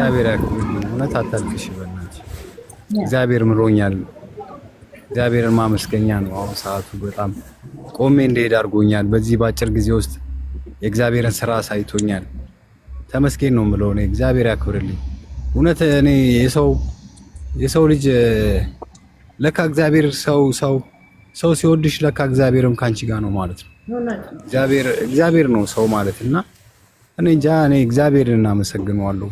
እግዚአብሔር ያክብርልኝ። እውነት አታልቅሽ በእናትሽ። እግዚአብሔር ምሮኛል። እግዚአብሔርን ማመስገኛ ነው አሁን ሰዓቱ። በጣም ቆሜ እንደሄድ አድርጎኛል። በዚህ በአጭር ጊዜ ውስጥ የእግዚአብሔርን ስራ አሳይቶኛል። ተመስገን ነው የምለው እኔ። እግዚአብሔር ያክብርልኝ። እውነት እኔ የሰው ልጅ ለካ እግዚአብሔር ሰው ሲወድሽ ለካ እግዚአብሔርም ካንቺ ጋር ነው ማለት ነው። እግዚአብሔር ነው ሰው ማለት እና እኔ እንጃ። እኔ እግዚአብሔርን እናመሰግነዋለሁ።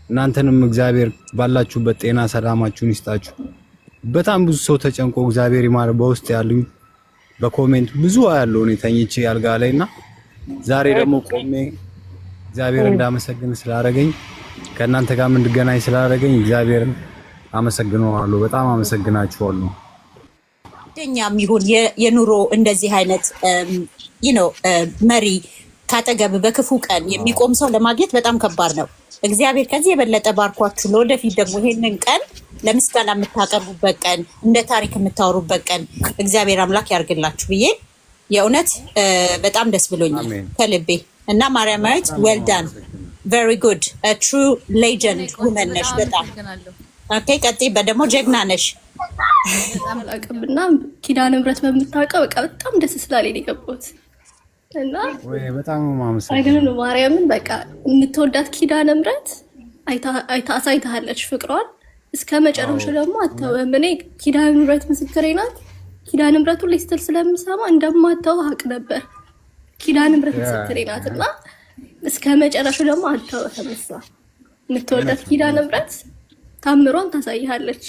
እናንተንም እግዚአብሔር ባላችሁበት ጤና ሰላማችሁን ይስጣችሁ። በጣም ብዙ ሰው ተጨንቆ እግዚአብሔር ይማር በውስጥ ያሉኝ በኮሜንት ብዙ ያለው እኔ ተኝቼ አልጋ ላይና ዛሬ ደግሞ ቆሜ እግዚአብሔር እንዳመሰግን ስላደረገኝ ከእናንተ ጋር እንድገናኝ ስላደረገኝ እግዚአብሔርን አመሰግነዋለሁ። በጣም አመሰግናችኋለሁ። ደኛም ይሁን የኑሮ እንደዚህ አይነት መሪ ካጠገብ በክፉ ቀን የሚቆም ሰው ለማግኘት በጣም ከባድ ነው። እግዚአብሔር ከዚህ የበለጠ ባርኳችሁ ለወደፊት ደግሞ ይሄንን ቀን ለምስጋና የምታቀርቡበት ቀን፣ እንደ ታሪክ የምታወሩበት ቀን እግዚአብሔር አምላክ ያርግላችሁ ብዬ የእውነት በጣም ደስ ብሎኛል ከልቤ እና ማርያማዊት ዌልዳን ቬሪ ጉድ ትሩ ሌጀንድ ውመን ነሽ። በጣም ኦኬ። ቀጥይ። ደግሞ ጀግና ነሽ። በጣም አላውቅምና ኪዳነ ምሕረት በምታውቀው በቃ በጣም ደስ ስላለኝ የገባሁት እና ወይ በጣም ማመሰግን አይደለም ማርያምን በቃ የምትወዳት ኪዳነ ምሕረት አሳይታለች ፍቅሯን እስከ መጨረሻው ደግሞ አተወም። እኔ ኪዳነ ምሕረት ምስክሬ ናት። ኪዳነ ምሕረት ሁሌ ስትል ስለምሰማ እንደማታው አውቅ ነበር። ኪዳነ ምሕረት ምስክሬ ናትና እስከ መጨረሻው ደግሞ አተወም። የምትወዳት ኪዳነ ምሕረት ታምሯን ታሳይሃለች።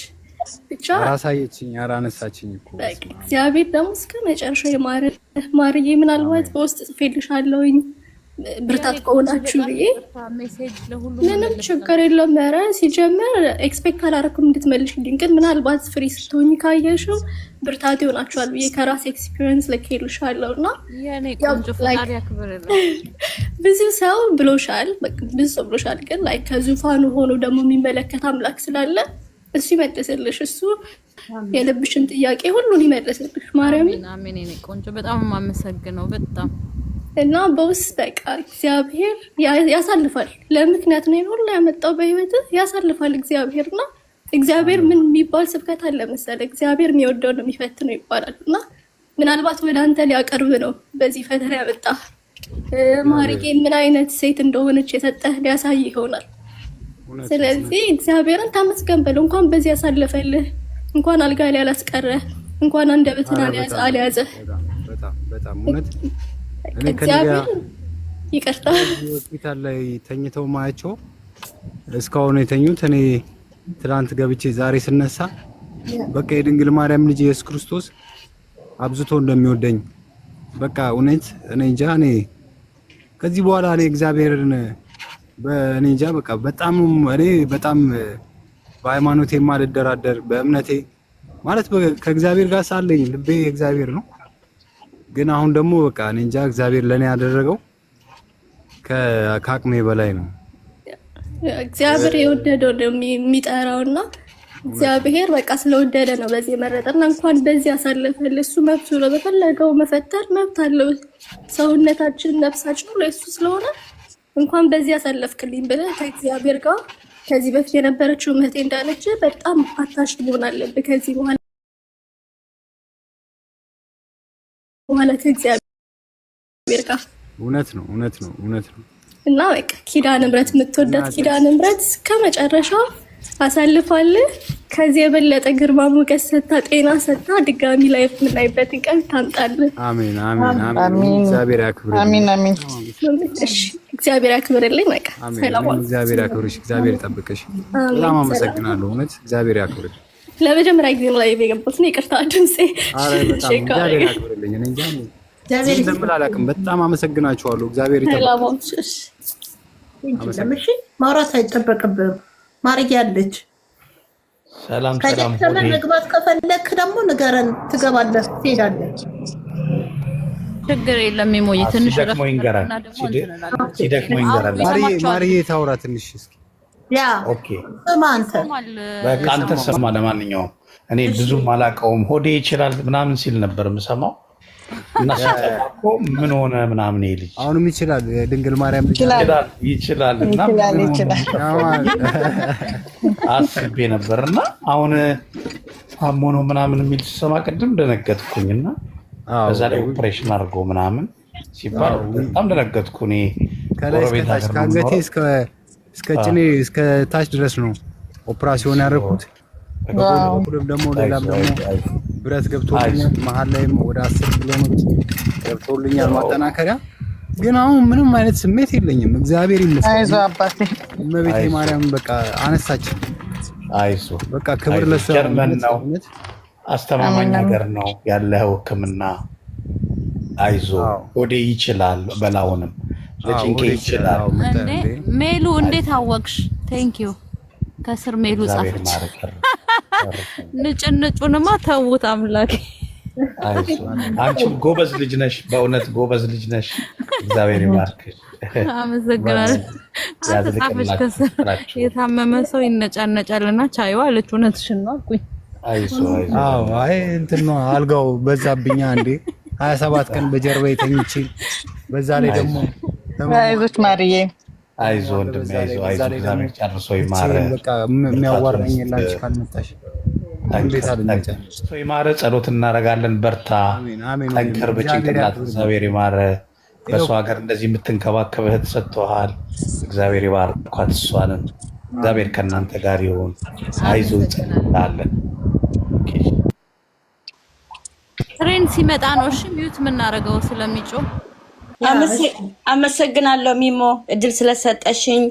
ብቻ አራሳየችኝ አራነሳችኝ እኮ እግዚአብሔር ደግሞ እስከ መጨረሻው ማርዬ ምናልባት በውስጥ ጽፌልሻለሁኝ ብርታት ከሆናችሁ ብዬ ምንም ችግር የለም። ኧረ ሲጀመር ኤክስፔክት አላደረኩም እንድትመልሽልኝ፣ ግን ምናልባት ፍሪ ስትሆኝ ካየሽው ብርታት ይሆናችኋል ብዬ ከራሴ ኤክስፒሪየንስ ልኬልሻለሁ እና ብዙ ሰው ብሎሻል፣ ግን ላይ ከዙፋኑ ሆኖ ደግሞ የሚመለከት አምላክ ስላለ እሱ ይመልስልሽ። እሱ የልብሽን ጥያቄ ሁሉን ይመልስልሽ። ማርያም አሜን። እኔ ቆንጆ በጣም የማመሰግነው በጣም እና በውስጥ በቃ እግዚአብሔር ያሳልፋል። ለምክንያት ነው ሁሉ ያመጣው በህይወት ያሳልፋል እግዚአብሔር። እና እግዚአብሔር ምን የሚባል ስብከት አለ መሰለ፣ እግዚአብሔር የሚወደው ነው የሚፈትነው ይባላል። እና ምናልባት ወደ አንተ ሊያቀርብ ነው በዚህ ፈተና ያመጣ ማርዬን ምን አይነት ሴት እንደሆነች የሰጠህ ሊያሳይ ይሆናል። ስለዚህ እግዚአብሔርን ታመስገን በለው። እንኳን በዚህ ያሳለፈልህ፣ እንኳን አልጋ ላይ አላስቀረ፣ እንኳን አንደበትን አልያዘ። በጣም እውነት እግዚአብሔር ይቅርታ። ሆስፒታል ላይ ተኝተው ማያቸው እስካሁን የተኙት እኔ ትላንት ገብቼ ዛሬ ስነሳ በቃ የድንግል ማርያም ልጅ ኢየሱስ ክርስቶስ አብዝቶ እንደሚወደኝ በቃ እውነት እኔ እንጃ። እኔ ከዚህ በኋላ እኔ እግዚአብሔርን በእኔ እንጃ በቃ በጣም በሃይማኖቴ የማልደራደር በእምነቴ ማለት ከእግዚአብሔር ጋር ሳለኝ ልቤ እግዚአብሔር ነው። ግን አሁን ደግሞ በቃ እኔ እንጃ እግዚአብሔር ለኔ ያደረገው ከአቅሜ በላይ ነው። እግዚአብሔር የወደደው ነው የሚጠራውና እግዚአብሔር በቃ ስለወደደ ነው በዚህ የመረጠና እንኳን በዚህ ያሳለፈል። እሱ መብቱ ነው፣ በፈለገው መፈተን መብት አለው። ሰውነታችን ነፍሳችን ሁሉ እሱ ስለሆነ እንኳን በዚህ ያሳለፍክልኝ ብለህ ከእግዚአብሔር ጋር ከዚህ በፊት የነበረችው እህቴ እንዳለች በጣም አታሽ መሆን አለብህ ከዚህ በኋላ ከእግዚአብሔር ጋር። እውነት ነው። እና በቃ ኪዳነ ምሕረት የምትወዳት ኪዳነ ምሕረት እስከ መጨረሻው አሳልፋለህ። ከዚህ የበለጠ ግርማ ሞገስ ሰታ ጤና ሰታ ድጋሚ ላይ የምናይበትን ቀን ታምጣለህ። አሜን። እግዚአብሔር ያክብርልኝ። አሜን። እሺ እግዚአብሔር ያክብርልኝ። በቃ ሰላም። እግዚአብሔር ያክብርሽ። እግዚአብሔር ይጠብቅሽ። በጣም አመሰግናለሁ። እውነት እግዚአብሔር ያክብርልኝ። ለመጀመሪያ ጊዜ ነው ላይ የገባሁት ነው። ይቅርታ ድምጼ። አረ በጣም እግዚአብሔር ያክብርልኝ። እኔ እንጃ እግዚአብሔር እንደምላላቅም በጣም አመሰግናችኋለሁ። እግዚአብሔር ይጠብቅሽ። እሺ ማውራት አይጠበቅብህም። ማርዬ አለች። ሰላም መግባት ከፈለክ ደግሞ ንገረን፣ ትገባለህ፣ ትሄዳለህ። ችግር የለም። ሞይ ትንሽ ደክሞኝ ይንገራል። ሲደክሞኝ ይንገራል። ማርዬ ታውራ ትንሽ እስኪ። ያ ኦኬ ሰማንተ በቃ አንተ ሰማ። ለማንኛውም እኔ ብዙም አላውቀውም። ሆዴ ይችላል ምናምን ሲል ነበር የምሰማው። እና ሲጠፋ ምን ሆነ ምናምን ልጅ አሁንም ይችላል ድንግል ማርያም ልጅ ይችላል እና አስቤ ነበርና አሁን ታሞ ነው ምናምን የሚል ሲሰማ ቅድም ደነገጥኩኝና በዛ ላይ ኦፕሬሽን አድርጎ ምናምን ሲባል በጣም ደነገጥኩ። እኔ ከላይ ከአንገቴ እስከ ጭኔ እስከ ታች ድረስ ነው ኦፕራሲዮን ያደረኩት። በሁሉም ደግሞ ሌላም ደግሞ ብረት ገብቶልኛል። መሀል ላይም ወደ 10 ኪሎ ገብቶልኛል ማጠናከሪያ። ግን አሁን ምንም አይነት ስሜት የለኝም። እግዚአብሔር ይመስገን። አይዞህ አባቴ። እመቤቴ ማርያም በቃ አነሳች። አይዞህ በቃ ክብር ለሷ ነው። አስተማማኝ ነገር ነው ያለው ሕክምና። አይዞህ ወዴ ይችላል በላውንም ለጭንቄ ይችላል። ሜሉ እንዴት አወቅሽ? ቴንክ ዩ ከስር ሜሉ ጻፈች። ንጭንጩንማ ተውት አምላኬ። አንቺም ጎበዝ ልጅ ነሽ፣ በእውነት ጎበዝ ልጅ ነሽ። እግዚአብሔር ይባርክሽ። አመሰግናለሁ። አትጻፈች ከስር የታመመ ሰው ይነጫነጫልና ቻይዋ አለች። እውነትሽን ነው አልኩኝ። አይ እንትን ነው አልጋው በዛብኛ እንዴ 27 ቀን በጀርባዬ ተኝቼ በዛ ላይ ደግሞ አይዞሽ ማርዬ አይዞህ ወንድሜ አይዞህ እግዚአብሔር ጨርሶ ይማረ። በቃ የሚያዋራኝ የላንቺ ካልመጣሽ እንዴት አልመጣ ሰው ይማረ። ጸሎት እናደርጋለን። በርታ፣ ጠንከር፣ በጭንቅላት እግዚአብሔር ይማረ። በሰው ሀገር እንደዚህ የምትንከባከብ እህት ሰጥቶሃል። እግዚአብሔር ይባርካት። እሷንም እግዚአብሔር ከእናንተ ጋር ይሁን። አይዞህ እንጸልያለን። ትሬን ሲመጣ ነው እሺ ሚዩት የምናደርገው ስለሚጮህ። አመሰግናለሁ ሚሞ እድል ስለሰጠሽኝ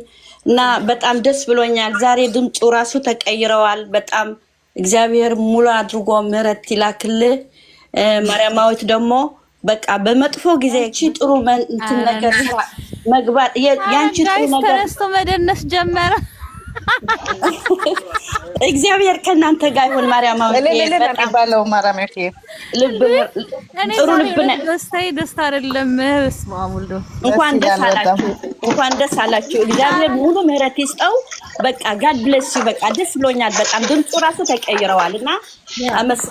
እና በጣም ደስ ብሎኛል። ዛሬ ድምፁ ራሱ ተቀይረዋል። በጣም እግዚአብሔር ሙሉ አድርጎ ምህረት ይላክልህ። ማርያማዊት ደግሞ በቃ በመጥፎ ጊዜ እቺ ጥሩ እንትን ነገር መግባት ያንቺ ጥሩ ነገር ተነስቶ መደነስ ጀመረ። እግዚአብሔር ከእናንተ ጋር ይሁን። ማርያማዊት በጣም ባለው ማርያማዊት ልብ ጥሩ ልብ ነው። ደስታ አይደለም ስማሙልዶ እንኳን ደስ አላችሁ፣ እንኳን ደስ አላችሁ። እግዚአብሔር ሙሉ ምህረት ይስጠው። በቃ ጋድ ብሌስ ዩ። በቃ ደስ ብሎኛል በጣም ድምፁ ራሱ ተቀይረዋልና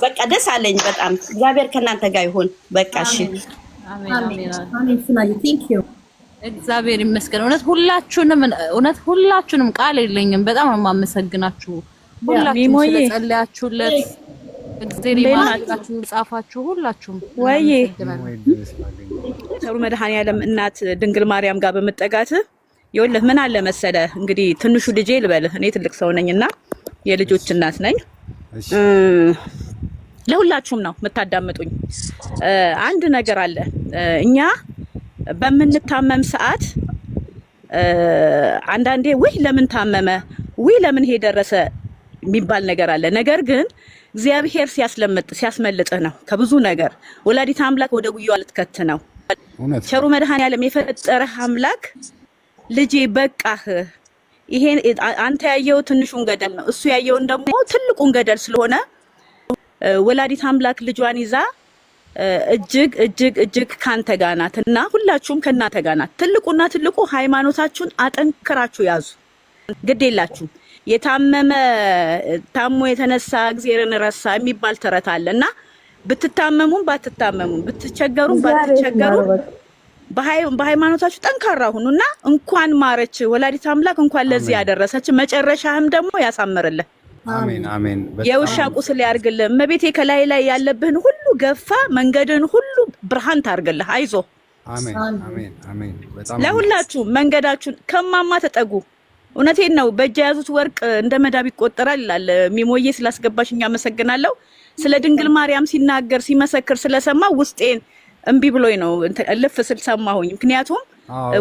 በቃ ደስ አለኝ በጣም። እግዚአብሔር ከእናንተ ጋር ይሁን። በቃ እሺ አሜን አሜን አሜን። ቴንክ ዩ እግዚአብሔር ይመስገን። እውነት ሁላችሁንም ቃል የለኝም። በጣም የማመሰግናችሁ ሁላችሁም ስለጸለያችሁለት እግዚአብሔር ይባርካችሁ። ጻፋችሁ ሁላችሁም ወይ ቸሩ መድኃኔዓለም እናት ድንግል ማርያም ጋር በመጠጋት ይኸውልህ ምን አለ መሰለ እንግዲህ ትንሹ ልጄ ልበልህ፣ እኔ ትልቅ ሰው ነኝና የልጆች እናት ነኝ። ለሁላችሁም ነው የምታዳምጡኝ። አንድ ነገር አለ እኛ በምንታመም ሰዓት አንዳንዴ ወይ ለምን ታመመ ወይ ለምን ሄ ደረሰ የሚባል ነገር አለ። ነገር ግን እግዚአብሔር ሲያስመልጥህ ነው ከብዙ ነገር። ወላዲት አምላክ ወደ ጉያዋ ልትከት ነው። ቸሩ መድኃኔዓለም የፈጠረህ አምላክ ልጄ በቃህ፣ ይሄ አንተ ያየው ትንሹን ገደል ነው፣ እሱ ያየውን ደግሞ ትልቁን ገደል ስለሆነ ወላዲት አምላክ ልጇን ይዛ እጅግ እጅግ እጅግ ካንተ ጋር ናት እና ሁላችሁም ከናንተ ጋር ናት። ትልቁና ትልቁ ሃይማኖታችሁን አጠንክራችሁ ያዙ። ግድ የላችሁም። የታመመ ታሞ የተነሳ እግዚአብሔርን ረሳ የሚባል ተረት አለና ብትታመሙም ባትታመሙም ብትቸገሩም ባትቸገሩም በሃይማኖታችሁ ጠንካራ ሁኑና እንኳን ማረች ወላዲት አምላክ እንኳን ለዚህ ያደረሰች። መጨረሻህም ደግሞ ያሳምርልህ። አሜን አሜን። የውሻ ቁስል ያርግልህ። እመቤቴ ከላይ ላይ ያለብህን ሁሉ ገፋ መንገድን ሁሉ ብርሃን ታርግልህ። አይዞ አሜን አሜን አሜን። በጣም ለሁላችሁ መንገዳችሁን ከማማ ተጠጉ። እውነቴን ነው። በእጅ የያዙት ወርቅ እንደ መዳብ ይቆጠራል ይላል። ሚሞዬ ስላስገባሽኝ አመሰግናለሁ። ስለ ድንግል ማርያም ሲናገር ሲመሰክር ስለሰማ ውስጤን እምቢ ብሎኝ ነው ልፍ ስል ሰማሁኝ። ምክንያቱም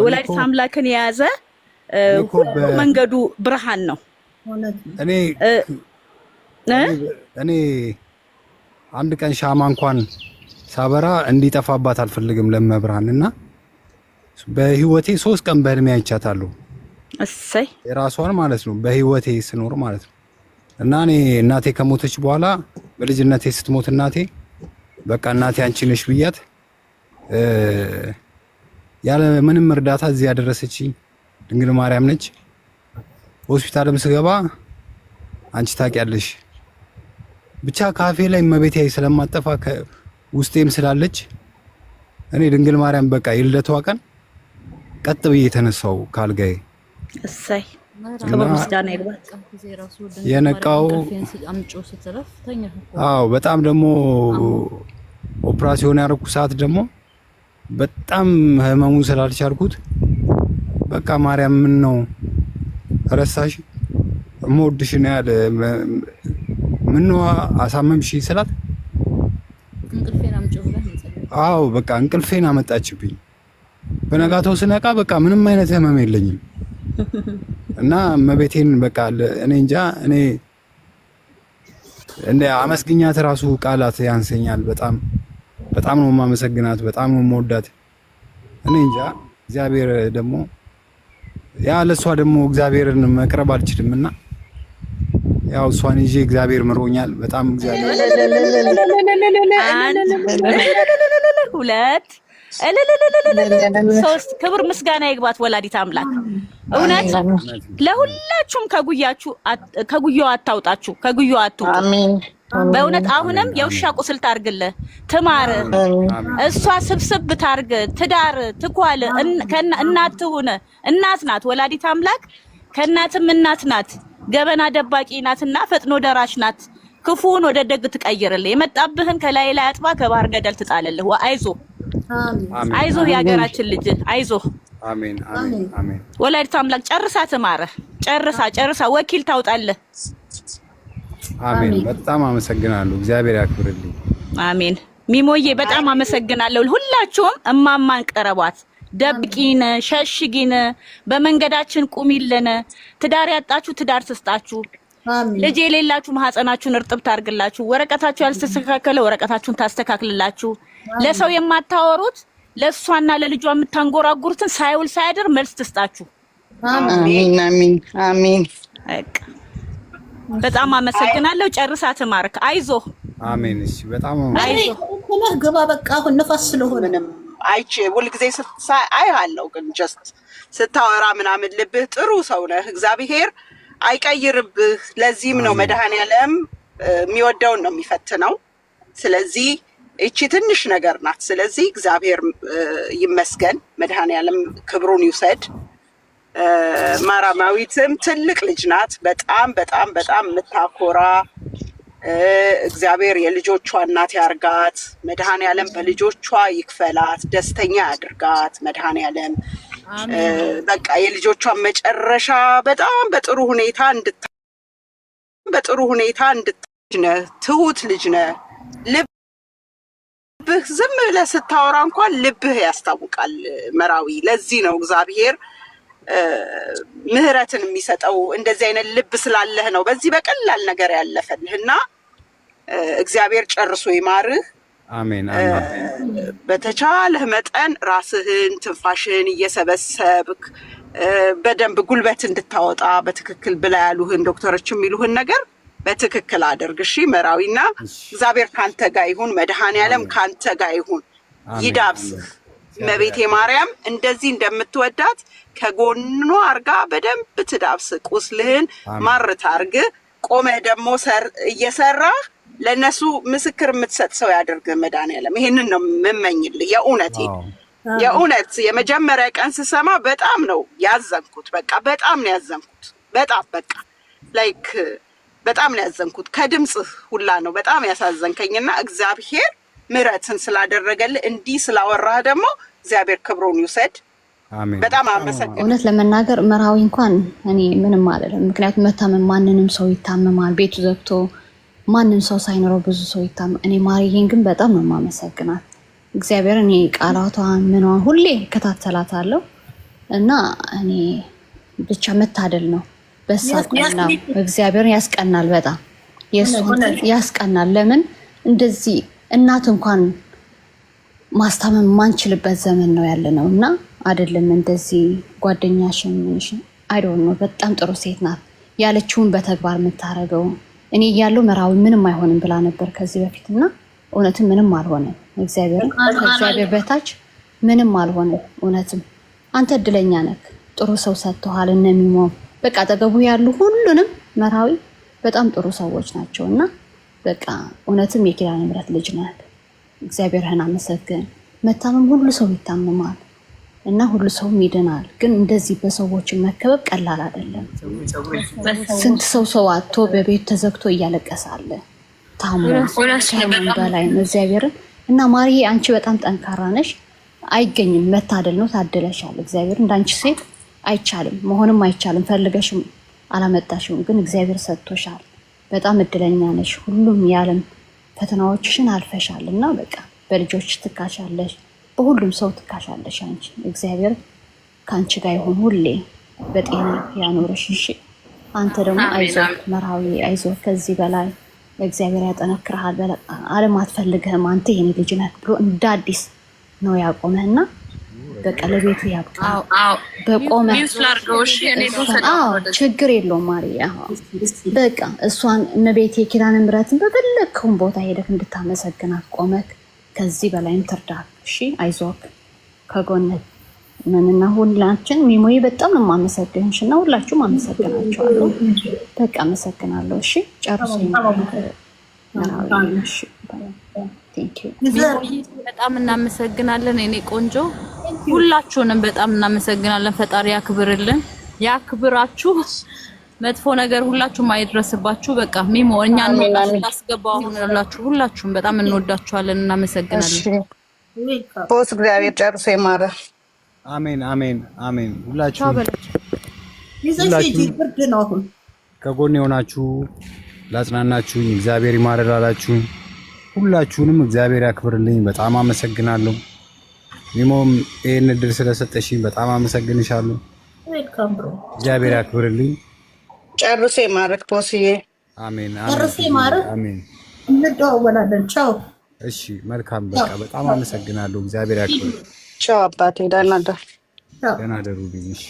ወላዲት አምላክን የያዘ ሁሉ መንገዱ ብርሃን ነው። እኔ አንድ ቀን ሻማ እንኳን ሳበራ እንዲጠፋባት አልፈልግም ለመብርሃን እና በህይወቴ 3 ቀን በህልሜ አይቻታለሁ። እሰይ የራሷን ማለት ነው በህይወቴ ስኖር ማለት ነው። እና እኔ እናቴ ከሞተች በኋላ በልጅነቴ ስትሞት እናቴ በቃ እናቴ አንቺ ነሽ ብያት ያለ ምንም እርዳታ እዚህ ያደረሰችኝ ድንግል ማርያም ነች። ሆስፒታልም ስገባ አንቺ ታውቂያለሽ ብቻ ካፌ ላይ እመቤቴ ስለማጠፋ ውስጤም ስላለች እኔ ድንግል ማርያም በቃ የልደቷ ቀን ቀጥ ብዬ የተነሳው ካልጋዬ እሰይ ክብር ምስጋና ይግባት። የነቃው አዎ በጣም ደግሞ ኦፕራሲዮን ያደረኩ ሰዓት ደግሞ በጣም ህመሙን ስላልቻልኩት በቃ ማርያም ምን ነው ረሳሽ እምወድሽ ነው ያለ ምን ነው አሳመምሽ ስላት አዎ በቃ እንቅልፌን አመጣችብኝ። በነጋታው ስነቃ በቃ ምንም አይነት ህመም የለኝም እና መቤቴን በቃ እኔ እንጃ እኔ እንደ አመስግኛት ራሱ ቃላት ያንሰኛል። በጣም ነው የማመሰግናት፣ በጣም ነው የምወዳት። እኔ እንጃ እግዚአብሔር ደግሞ ለሷ ደግሞ እግዚአብሔርን መቅረብ አልችልምና ያው እሷን ይዤ እግዚአብሔር ምሮኛል በጣም እግዚአብሔር 1 2 3 ክብር ምስጋና ይግባት ወላዲት አምላክ። እውነት ለሁላችሁም ከጉያው አታውጣችሁ፣ ከጉያው አትውጡ። በእውነት አሁንም የውሻ ቁስል ታርግልህ፣ ትማር፣ እሷ ስብስብ ታርግ፣ ትዳር ትኳል፣ እናት ትሁን። እናት ናት ወላዲት አምላክ፣ ከእናትም እናት ናት፣ ገበና ደባቂ ናትና ፈጥኖ ደራሽ ናት። ክፉን ወደ ደግ ትቀይርልህ፣ የመጣብህን ከላይ ላይ አጥባ ከባህር ገደል ትጣልልህ። አይዞህ አይዞህ የሀገራችን ልጅ አይዞህ። አሜን አሜን አሜን። ወላዲት አምላክ ጨርሳ ትማርህ፣ ጨርሳ ወኪል ታውጣልህ። አሜን። በጣም አመሰግናለሁ። እግዚአብሔር ያክብርልኝ። አሜን። ሚሞዬ በጣም አመሰግናለሁ። ሁላችሁም እማማን ቀረቧት፣ ደብቂን፣ ሸሽጊን፣ በመንገዳችን ቁሚልን። ትዳር ያጣችሁ ትዳር ትስጣችሁ፣ ልጅ የሌላችሁ ማህፀናችሁን እርጥብ ታርግላችሁ፣ ወረቀታችሁ ያልተስተካከለ ወረቀታችሁን ታስተካክልላችሁ። ለሰው የማታወሩት ለሷና ለልጇ የምታንጎራጉሩትን ሳይውል ሳያድር መልስ ትስጣችሁ። አሜን አሜን አሜን። በጣም አመሰግናለሁ። ጨርሳ ትማርክ። አይዞህ። አሜን። እሺ በጣም አይዞህ። ግባ በቃ አሁን ነፋስ ስለሆነ አይቼ ሁልጊዜ አይሃለሁ፣ ግን ጀስት ስታወራ ምናምን ልብህ ጥሩ ሰው ነህ። እግዚአብሔር አይቀይርብህ። ለዚህም ነው መድኃኔዓለም የሚወደውን ነው የሚፈትነው። ስለዚህ እቺ ትንሽ ነገር ናት። ስለዚህ እግዚአብሔር ይመስገን፣ መድኃኔዓለም ክብሩን ይውሰድ። ማራማዊትም ትልቅ ልጅ ናት። በጣም በጣም በጣም የምታኮራ እግዚአብሔር የልጆቿ እናት ያርጋት። መድኃኔዓለም በልጆቿ ይክፈላት፣ ደስተኛ ያድርጋት። መድኃኔዓለም በቃ የልጆቿን መጨረሻ በጣም በጥሩ ሁኔታ እንድታጅነ ትሁት ልጅ ነህ። ልብህ ዝም ብለህ ስታወራ እንኳን ልብህ ያስታውቃል መራዊ። ለዚህ ነው እግዚአብሔር ምህረትን የሚሰጠው። እንደዚህ አይነት ልብ ስላለህ ነው በዚህ በቀላል ነገር ያለፈልህና እግዚአብሔር ጨርሶ ይማርህ። አሜን። በተቻለህ መጠን ራስህን ትንፋሽህን እየሰበሰብክ በደንብ ጉልበት እንድታወጣ በትክክል ብላ ያሉህን ዶክተሮች የሚሉህን ነገር በትክክል አድርግ። እሺ መራዊና እግዚአብሔር ካንተ ጋር ይሁን። መድኃኔዓለም ካንተ ጋር ይሁን። ይዳብስህ። እመቤቴ ማርያም እንደዚህ እንደምትወዳት ከጎኗ አርጋ በደንብ ትዳብስ። ቁስልህን ማርት አርግ። ቆመህ ደግሞ እየሰራህ ለነሱ ምስክር የምትሰጥ ሰው ያደርግ መድኃኔዓለም። ይሄንን ነው የምመኝልህ። የእውነት የመጀመሪያ ቀን ስሰማ በጣም ነው ያዘንኩት። በቃ በጣም ነው ያዘንኩት። በጣም ነው ያዘንኩት። ከድምፅህ ሁላ ነው በጣም ያሳዘንከኝና እግዚአብሔር ምሕረትን ስላደረገልህ እንዲህ ስላወራህ ደግሞ እግዚአብሔር ክብሩን ይውሰድ። በጣም አመሰግናለሁ። እውነት ለመናገር መርሃዊ እንኳን እኔ ምንም አይደለም። ምክንያቱም መታመም ማንንም ሰው ይታመማል። ቤቱ ዘግቶ ማንም ሰው ሳይኖረው ብዙ ሰው ይታመም። እኔ ማርዬን ግን በጣም ነው የማመሰግናት። እግዚአብሔር እኔ ቃላቷን ምኗን ሁሌ እከታተላታለሁ እና እኔ ብቻ መታደል ነው። በሳቀናው እግዚአብሔር ያስቀናል፣ በጣም ያስቀናል። ለምን እንደዚህ እናት እንኳን ማስታመም ማንችልበት ዘመን ነው ያለነው እና አይደለም እንደዚህ ጓደኛሽን አይዶን ነው። በጣም ጥሩ ሴት ናት። ያለችውን በተግባር የምታረገው እኔ እያለሁ መራዊ ምንም አይሆንም ብላ ነበር ከዚህ በፊት እና እውነትም ምንም አልሆነም። ከእግዚአብሔር በታች ምንም አልሆነም። እውነትም አንተ እድለኛ ነህ። ጥሩ ሰው ሰጥተዋል። እነሚሞም በቃ አጠገቡ ያሉ ሁሉንም መራዊ በጣም ጥሩ ሰዎች ናቸው እና በቃ እውነትም የኪዳነ ምሕረት ልጅ ናት። እግዚአብሔርህን አመሰግን። መታመም ሁሉ ሰው ይታመማል እና ሁሉ ሰው ይድናል። ግን እንደዚህ በሰዎች መከበብ ቀላል አይደለም። ስንት ሰው አጥቶ በቤት ተዘግቶ እያለቀሳለ ታሞ በላይ ነው እግዚአብሔርን እና ማርዬ አንቺ በጣም ጠንካራ ነሽ። አይገኝም፣ መታደል ነው። ታደለሻል። እግዚአብሔር እንዳንቺ ሴት አይቻልም፣ መሆንም አይቻልም። ፈልገሽም አላመጣሽም፣ ግን እግዚአብሔር ሰጥቶሻል። በጣም እድለኛ ነሽ። ሁሉም የዓለም ፈተናዎችሽን አልፈሻል እና በቃ በልጆች ትካሻለሽ፣ በሁሉም ሰው ትካሻለሽ። አንቺ እግዚአብሔር ከአንቺ ጋር ይሁን፣ ሁሌ በጤና ያኖርሽ። እሺ አንተ ደግሞ አይዞህ መርሃዊ፣ አይዞህ ከዚህ በላይ እግዚአብሔር ያጠነክርሃል። ዓለም አትፈልግህም፣ አንተ የኔ ልጅ ነህ ብሎ እንደ አዲስ ነው ያቆመህና በቃ ለቤቱ ያብቃ። በቆመ ችግር የለውም ማርያ። በቃ እሷን እመቤቴ ኪዳነ ምሕረትን በፈለግከውን ቦታ ሄደክ እንድታመሰግናት ቆመክ። ከዚህ በላይም ትርዳክ። እሺ አይዞክ፣ ከጎንህ ምንና ሁላችን ሚሞዬ በጣም ነው የማመሰግንሽ እና ሁላችሁም አመሰግናችኋለሁ። በቃ አመሰግናለሁ። እሺ ጨርሶ በጣም እናመሰግናለን እኔ ቆንጆ፣ ሁላችሁንም በጣም እናመሰግናለን። ፈጣሪ ያክብርልን፣ ያክብራችሁ። መጥፎ ነገር ሁላችሁም አይድረስባችሁ። በቃ ሚሞ እኛን ታስገባው አሁን ያላችሁ ሁላችሁም በጣም እንወዳችኋለን፣ እናመሰግናለን። ቦስ እግዚአብሔር ጨርሶ ይማረ። አሜን አሜን አሜን። ሁላችሁም ብርድ ነው አሁን ከጎን የሆናችሁ ላጽናናችሁኝ እግዚአብሔር ይማረላላችሁ። ሁላችሁንም እግዚአብሔር ያክብርልኝ። በጣም አመሰግናለሁ። ሚሞም ይሄን እድል ስለሰጠሽኝ በጣም አመሰግንሻለሁ። እግዚአብሔር ያክብርልኝ። ጨርሶ ይማረክ ቦስዬ። አሜን ጨርሶ ይማረክ። አሜን። እንደዋወላለን። ቻው። እሺ መልካም። በቃ በጣም አመሰግናለሁ። እግዚአብሔር ያክብርልኝ። ቻው አባቴ። ደህና ደሩ። ደህና ደሩ ልጅ።